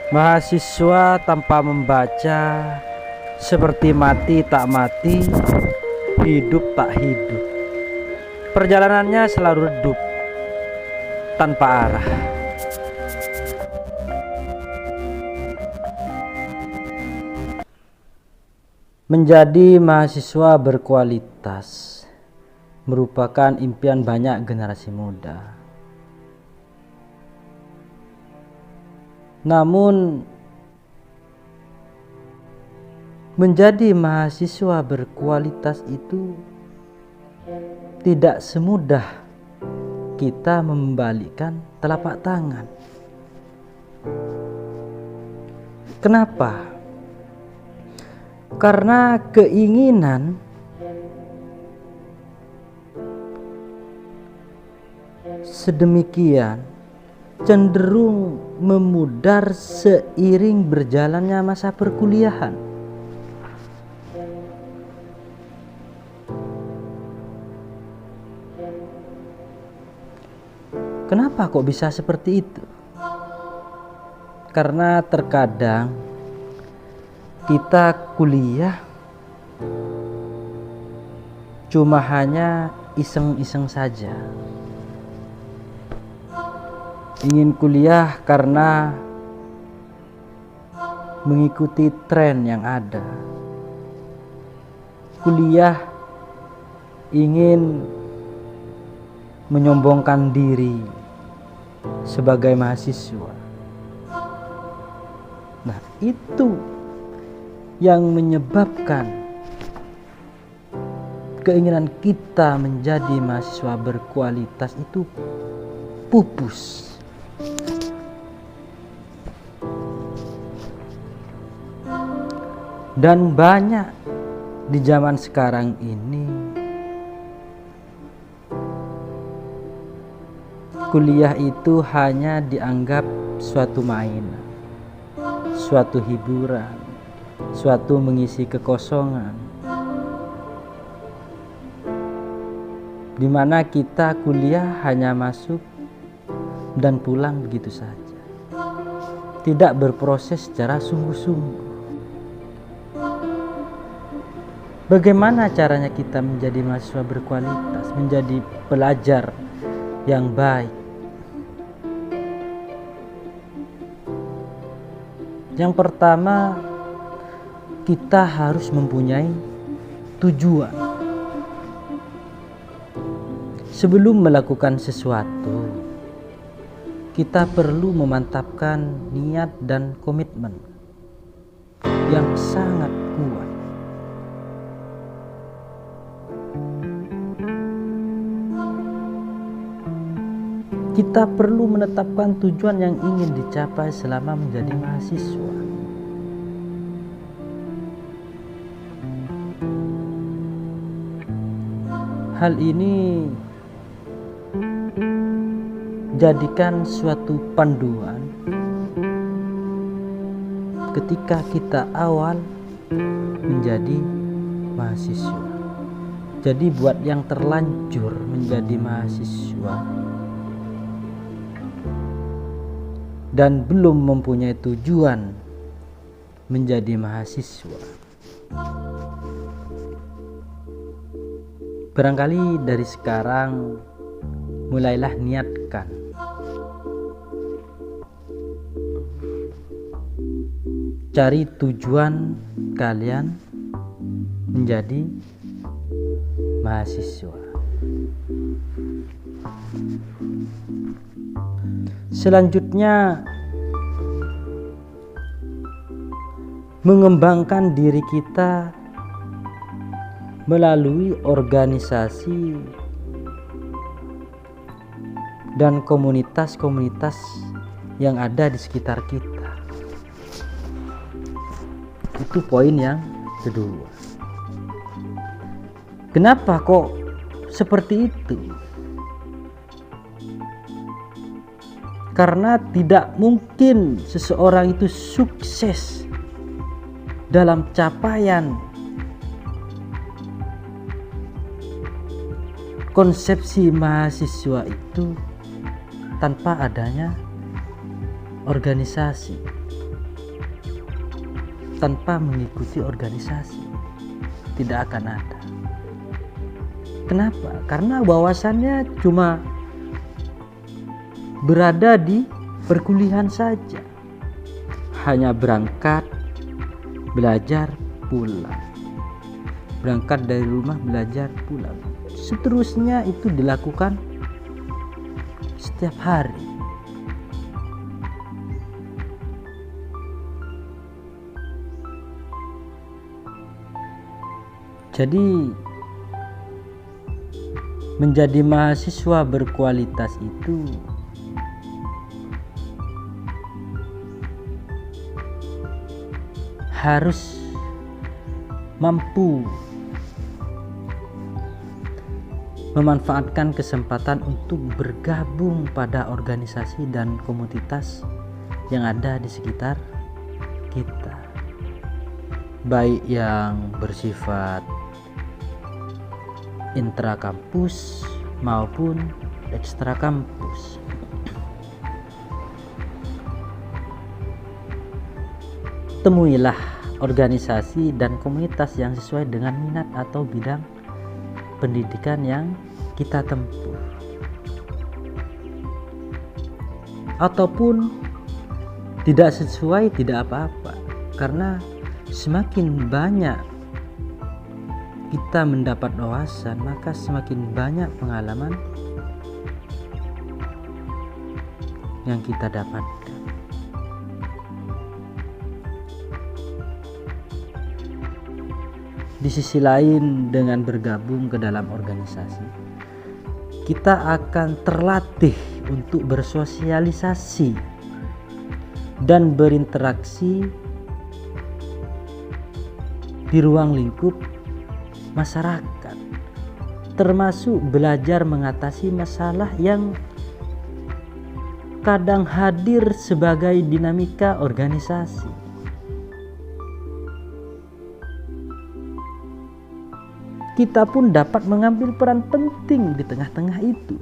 Mahasiswa tanpa membaca seperti mati tak mati, hidup tak hidup. Perjalanannya selalu redup, tanpa arah. Menjadi mahasiswa berkualitas merupakan impian banyak generasi muda. Namun, menjadi mahasiswa berkualitas itu tidak semudah kita membalikkan telapak tangan. Kenapa? Karena keinginan sedemikian cenderung memudar seiring berjalannya masa perkuliahan. Kenapa kok bisa seperti itu? Karena terkadang kita kuliah cuma hanya iseng-iseng saja. Ingin kuliah karena mengikuti tren yang ada. Kuliah ingin menyombongkan diri sebagai mahasiswa. Nah, itu yang menyebabkan keinginan kita menjadi mahasiswa berkualitas itu pupus. Dan banyak di zaman sekarang ini kuliah itu hanya dianggap suatu mainan, suatu hiburan, suatu mengisi kekosongan, di mana kita kuliah hanya masuk dan pulang begitu saja, tidak berproses secara sungguh-sungguh. Bagaimana caranya kita menjadi mahasiswa berkualitas, menjadi pelajar yang baik? Yang pertama, kita harus mempunyai tujuan. Sebelum melakukan sesuatu, kita perlu memantapkan niat dan komitmen yang sangat kuat. Kita perlu menetapkan tujuan yang ingin dicapai selama menjadi mahasiswa. Hal ini jadikan suatu panduan ketika kita awal menjadi mahasiswa. Jadi buat yang terlanjur menjadi mahasiswa dan belum mempunyai tujuan menjadi mahasiswa, barangkali dari sekarang mulailah niatkan cari tujuan kalian menjadi mahasiswa. Selanjutnya, mengembangkan diri kita melalui organisasi dan komunitas-komunitas yang ada di sekitar kita. Itu poin yang kedua. Kenapa kok seperti itu? Karena tidak mungkin seseorang itu sukses dalam capaian konsepsi mahasiswa itu tanpa adanya organisasi. tanpa mengikuti organisasi. Tidak akan ada. Kenapa? Karena wawasannya cuma berada di perkuliahan saja. Hanya berangkat, belajar, pulang. Berangkat dari rumah, belajar, pulang. Seterusnya itu dilakukan setiap hari. Jadi menjadi mahasiswa berkualitas itu harus mampu memanfaatkan kesempatan untuk bergabung pada organisasi dan komunitas yang ada di sekitar kita, baik yang bersifat intrakampus maupun ekstrakampus. Temuilah organisasi dan komunitas yang sesuai dengan minat atau bidang pendidikan yang kita tempuh. Ataupun tidak sesuai, tidak apa-apa, karena semakin banyak kita mendapat wawasan, maka semakin banyak pengalaman yang kita dapatkan. Di sisi lain, dengan bergabung ke dalam organisasi, kita akan terlatih untuk bersosialisasi dan berinteraksi di ruang lingkup masyarakat, termasuk belajar mengatasi masalah yang kadang hadir sebagai dinamika organisasi. Kita pun dapat mengambil peran penting di tengah-tengah itu,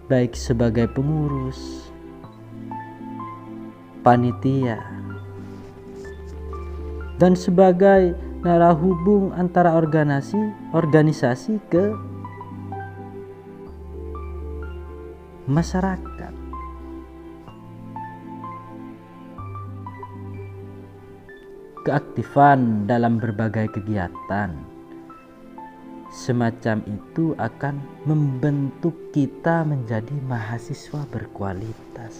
baik sebagai pengurus, panitia, dan sebagai narahubung antara organisasi ke masyarakat. Keaktifan dalam berbagai kegiatan semacam itu akan membentuk kita menjadi mahasiswa berkualitas.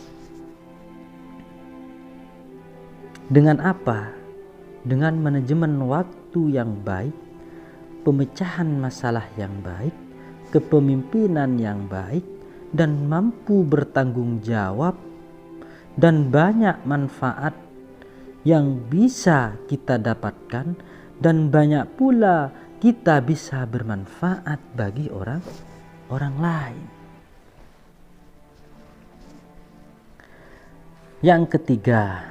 Dengan apa? Dengan manajemen waktu yang baik, pemecahan masalah yang baik, kepemimpinan yang baik, dan mampu bertanggung jawab, dan banyak manfaat yang bisa kita dapatkan, dan banyak pula kita bisa bermanfaat bagi orang lain. Yang ketiga,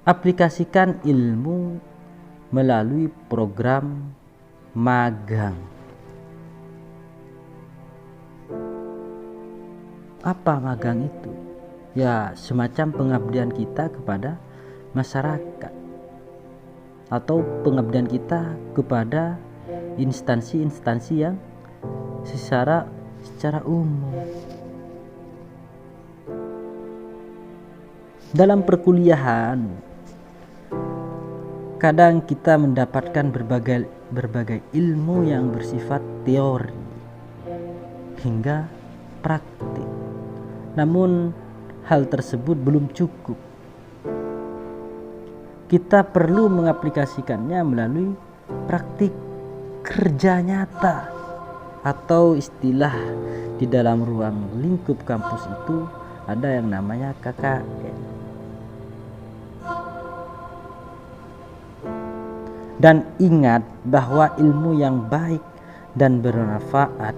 aplikasikan ilmu melalui program magang. Apa magang itu? Ya, semacam pengabdian kita kepada masyarakat atau pengabdian kita kepada instansi-instansi yang secara umum. Dalam perkuliahan, kadang kita mendapatkan berbagai ilmu yang bersifat teori hingga praktik. Namun hal tersebut belum cukup. Kita perlu mengaplikasikannya melalui praktik kerja nyata, atau istilah di dalam ruang lingkup kampus itu ada yang namanya KKN. Dan ingat bahwa ilmu yang baik dan bermanfaat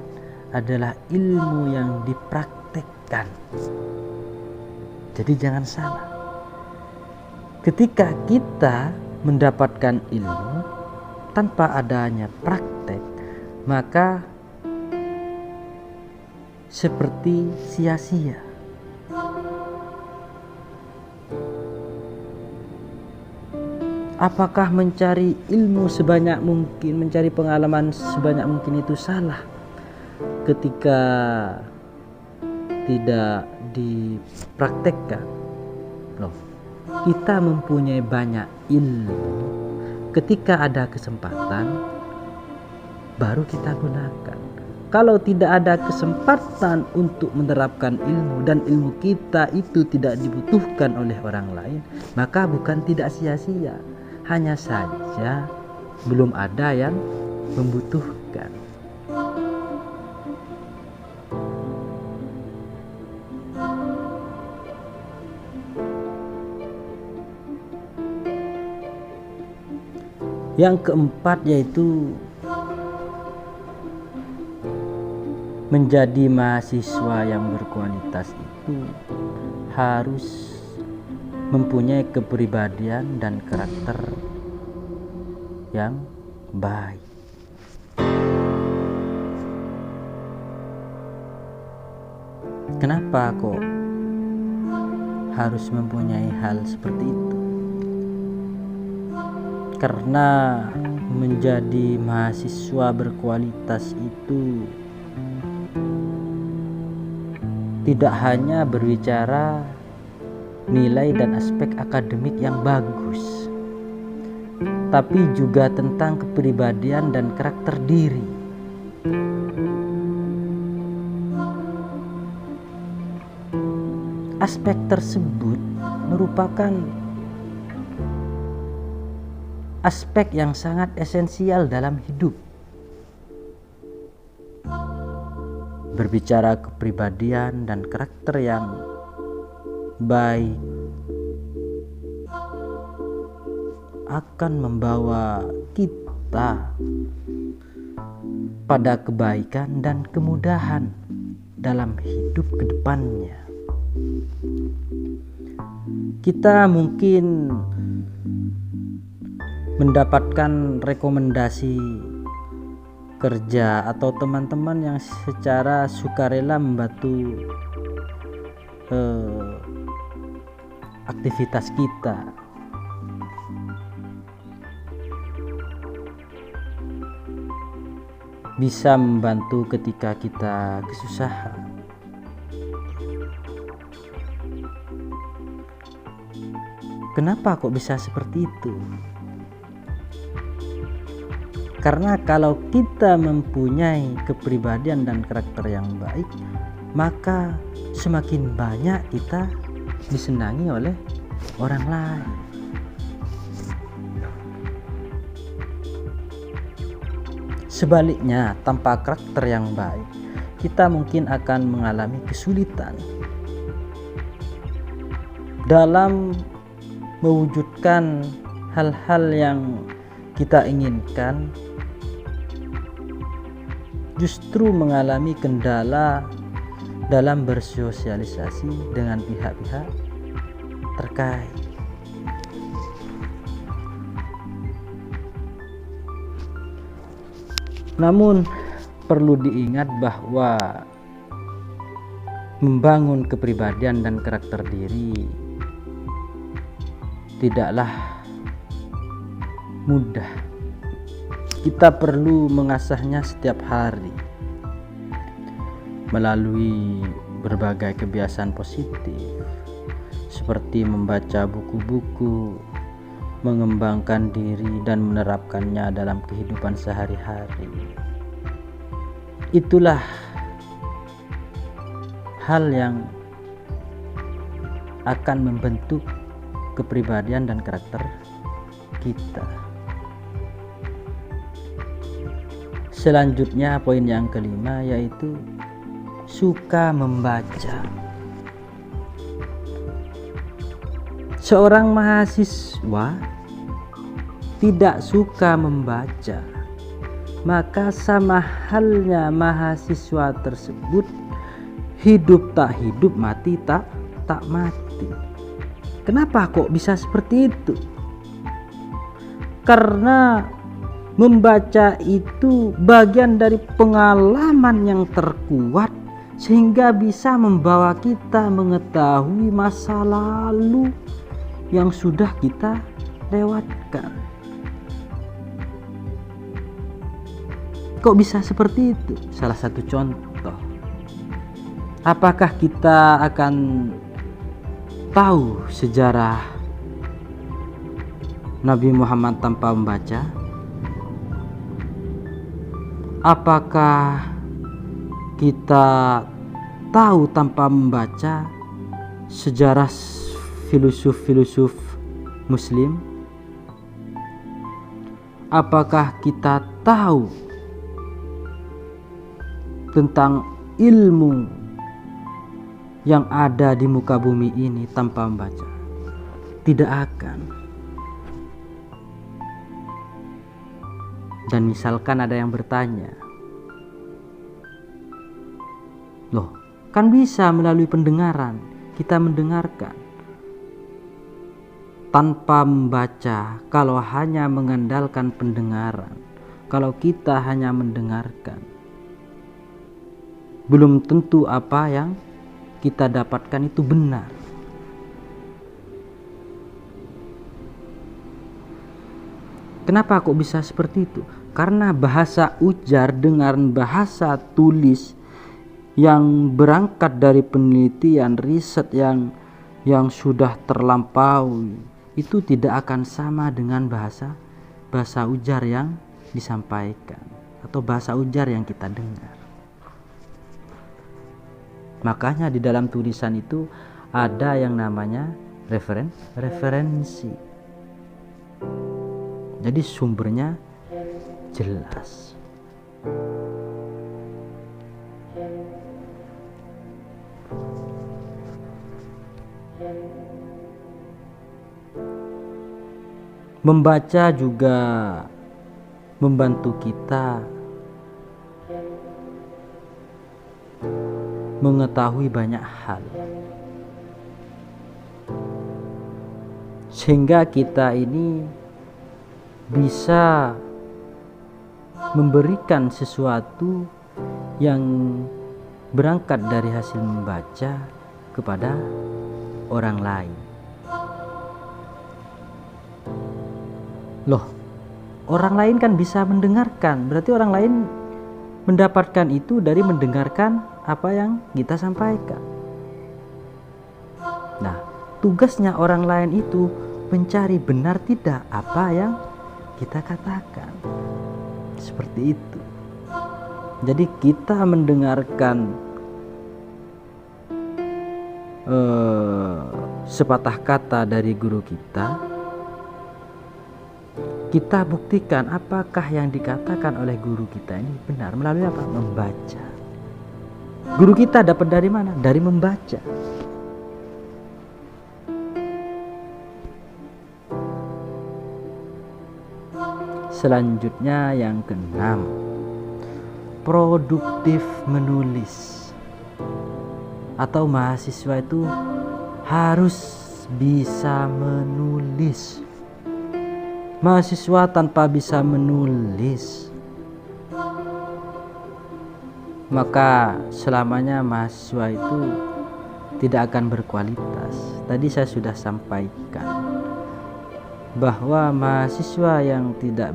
adalah ilmu yang dipraktekkan. Jadi jangan salah. Ketika kita mendapatkan ilmu tanpa adanya praktek, maka seperti sia-sia. Apakah mencari ilmu sebanyak mungkin, mencari pengalaman sebanyak mungkin itu salah ketika tidak dipraktekkan? Loh, kita mempunyai banyak ilmu, ketika ada kesempatan baru kita gunakan. Kalau tidak ada kesempatan untuk menerapkan ilmu dan ilmu kita itu tidak dibutuhkan oleh orang lain, maka bukan tidak sia-sia, hanya saja belum ada yang membutuhkan. Yang keempat yaitu menjadi mahasiswa yang berkualitas itu harus mempunyai kepribadian dan karakter yang baik. Kenapa kok harus mempunyai hal seperti itu? Karena menjadi mahasiswa berkualitas itu tidak hanya berbicara nilai dan aspek akademik yang bagus, tapi juga tentang kepribadian dan karakter diri. Aspek tersebut merupakan aspek yang sangat esensial dalam hidup. Berbicara kepribadian dan karakter yang baik akan membawa kita pada kebaikan dan kemudahan dalam hidup ke depannya. Kita mungkin mendapatkan rekomendasi kerja atau teman-teman yang secara sukarela membantu aktivitas kita. Bisa membantu ketika kita kesusahan. Kenapa kok bisa seperti itu? Karena kalau kita mempunyai kepribadian dan karakter yang baik, maka semakin banyak kita disenangi oleh orang lain. Sebaliknya, tanpa karakter yang baik, kita mungkin akan mengalami kesulitan dalam mewujudkan hal-hal yang kita inginkan, justru mengalami kendala dalam bersosialisasi dengan pihak-pihak terkait. Namun perlu diingat bahwa membangun kepribadian dan karakter diri tidaklah mudah. Kita perlu mengasahnya setiap hari melalui berbagai kebiasaan positif seperti membaca buku-buku, mengembangkan diri dan menerapkannya dalam kehidupan sehari-hari. Itulah hal yang akan membentuk kepribadian dan karakter kita. Selanjutnya poin yang kelima yaitu suka membaca. Seorang mahasiswa tidak suka membaca, maka sama halnya mahasiswa tersebut hidup tak hidup, mati tak mati. Kenapa kok bisa seperti itu? Karena membaca itu bagian dari pengalaman yang terkuat, sehingga bisa membawa kita mengetahui masa lalu yang sudah kita lewatkan. Kok bisa seperti itu? Salah satu contoh, apakah kita akan tahu sejarah Nabi Muhammad tanpa membaca? Apakah kita tahu tanpa membaca sejarah filosof-filosof Muslim? Apakah kita tahu tentang ilmu yang ada di muka bumi ini tanpa membaca? Tidak akan. Dan misalkan ada yang bertanya, loh, kan bisa melalui pendengaran, kita mendengarkan tanpa membaca. Kalau hanya mengandalkan pendengaran, kalau kita hanya mendengarkan, belum tentu apa yang kita dapatkan itu benar. Kenapa kok bisa seperti itu? Karena bahasa ujar dengan bahasa tulis yang berangkat dari penelitian riset yang sudah terlampaui itu tidak akan sama dengan bahasa ujar yang disampaikan atau bahasa ujar yang kita dengar. Makanya di dalam tulisan itu ada yang namanya referensi. Jadi sumbernya jelas. Membaca juga membantu kita mengetahui banyak hal, sehingga kita ini bisa memberikan sesuatu yang berangkat dari hasil membaca kepada orang lain. Loh, orang lain kan bisa mendengarkan, berarti orang lain mendapatkan itu dari mendengarkan apa yang kita sampaikan. Nah, tugasnya orang lain itu mencari benar tidak apa yang kita katakan. Seperti itu. Jadi kita mendengarkan sepatah kata dari guru kita, kita buktikan apakah yang dikatakan oleh guru kita ini benar melalui apa? Membaca. Guru kita dapat dari mana? Dari membaca. Selanjutnya yang keenam, produktif menulis. Atau mahasiswa itu harus bisa menulis. Mahasiswa tanpa bisa menulis, maka selamanya mahasiswa itu tidak akan berkualitas. Tadi saya sudah sampaikan bahwa mahasiswa yang tidak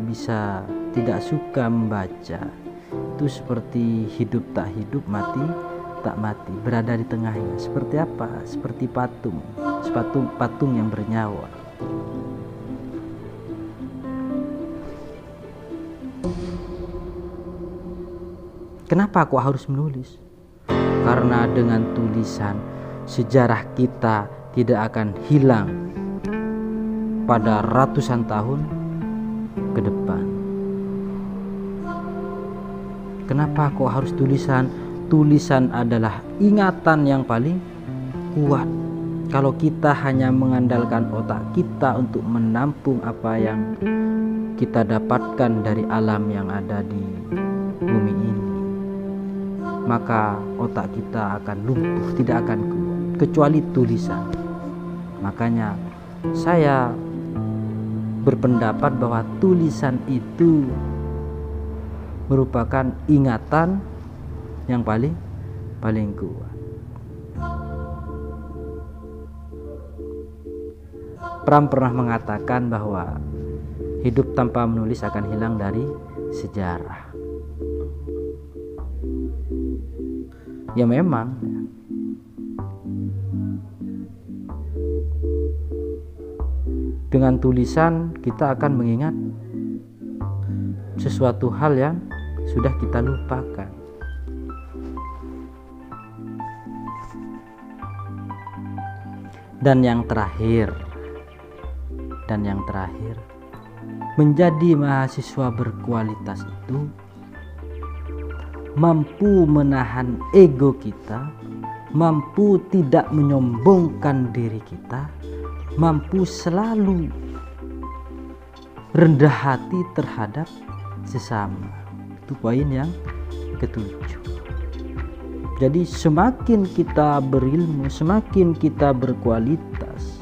suka membaca itu seperti hidup tak hidup, mati tak mati, berada di tengahnya. Seperti apa? Seperti patung yang bernyawa. Kenapa kok harus menulis? Karena dengan tulisan sejarah kita tidak akan hilang pada ratusan tahun ke depan. Kenapa kok harus tulisan? Tulisan adalah ingatan yang paling kuat. Kalau kita hanya mengandalkan otak kita untuk menampung apa yang kita dapatkan dari alam yang ada di bumi ini, maka otak kita akan lumpuh, tidak akan kuat, kecuali tulisan. Makanya saya berpendapat bahwa tulisan itu merupakan ingatan yang paling kuat. Pram pernah mengatakan bahwa hidup tanpa menulis akan hilang dari sejarah. Ya memang dengan tulisan kita akan mengingat sesuatu hal yang sudah kita lupakan. Dan yang terakhir, menjadi mahasiswa berkualitas itu mampu menahan ego kita, mampu tidak menyombongkan diri kita, mampu selalu rendah hati terhadap sesama. Itu poin yang ketujuh. Jadi semakin kita berilmu, semakin kita berkualitas,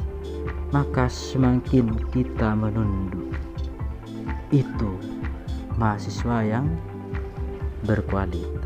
maka semakin kita menunduk. Itu mahasiswa yang berkualitas.